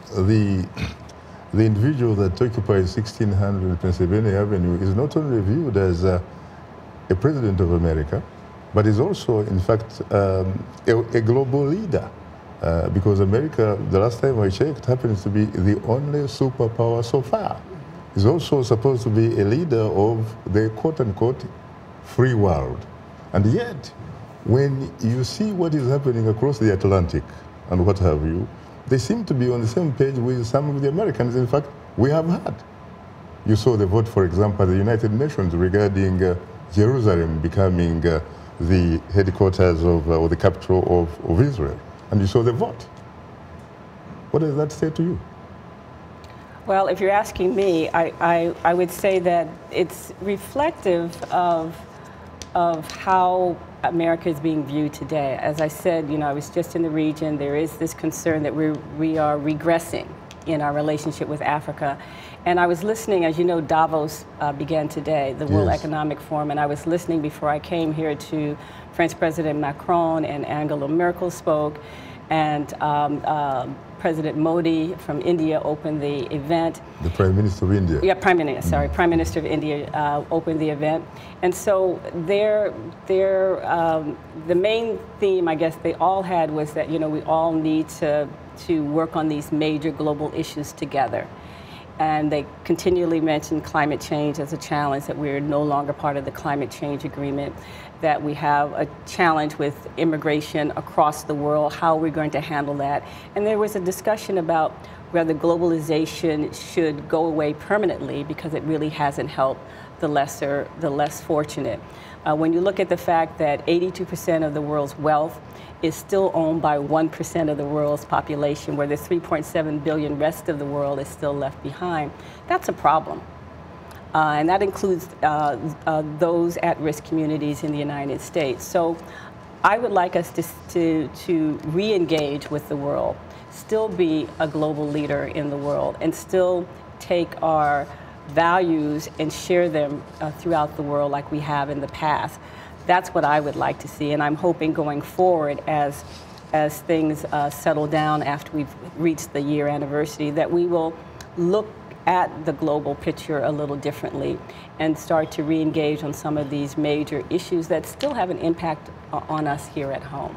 the individual that occupies 1600 Pennsylvania Avenue is not only viewed as a president of America, but is also, in fact, a global leader. Because America, the last time I checked, happens to be the only superpower so far. It's also supposed to be a leader of the quote-unquote free world. And yet, when you see what is happening across the Atlantic and what have you, they seem to be on the same page with some of the Americans. In fact, we have had. You saw the vote, for example, at the United Nations regarding Jerusalem becoming the headquarters of, or the capital of Israel. And you saw the vote. What does that say to you? Well, if you're asking me, I would say that it's reflective of how America is being viewed today. As I said, I was just in the region. There is this concern that we are regressing in our relationship with Africa. And I was listening, as you know, Davos began today, the World Economic Forum, and I was listening before I came here to French President Macron and Angela Merkel spoke, and President Modi from India opened the event. The Prime Minister of India. Yeah, Prime Minister of India opened the event. And so the main theme, I guess, they all had was that, we all need to work on these major global issues together. And they continually mentioned climate change as a challenge, that we're no longer part of the climate change agreement, that we have a challenge with immigration across the world, how we're going to handle that. And there was a discussion about whether globalization should go away permanently, because it really hasn't helped the less fortunate. When you look at the fact that 82% of the world's wealth is still owned by 1% of the world's population, where the 3.7 billion rest of the world is still left behind, that's a problem. And that includes those at-risk communities in the United States. So I would like us to re-engage with the world, still be a global leader in the world, and still take our values and share them throughout the world like we have in the past. That's what I would like to see, and I'm hoping going forward as things settle down after we've reached the year anniversary, that we will look at the global picture a little differently and start to re-engage on some of these major issues that still have an impact on us here at home.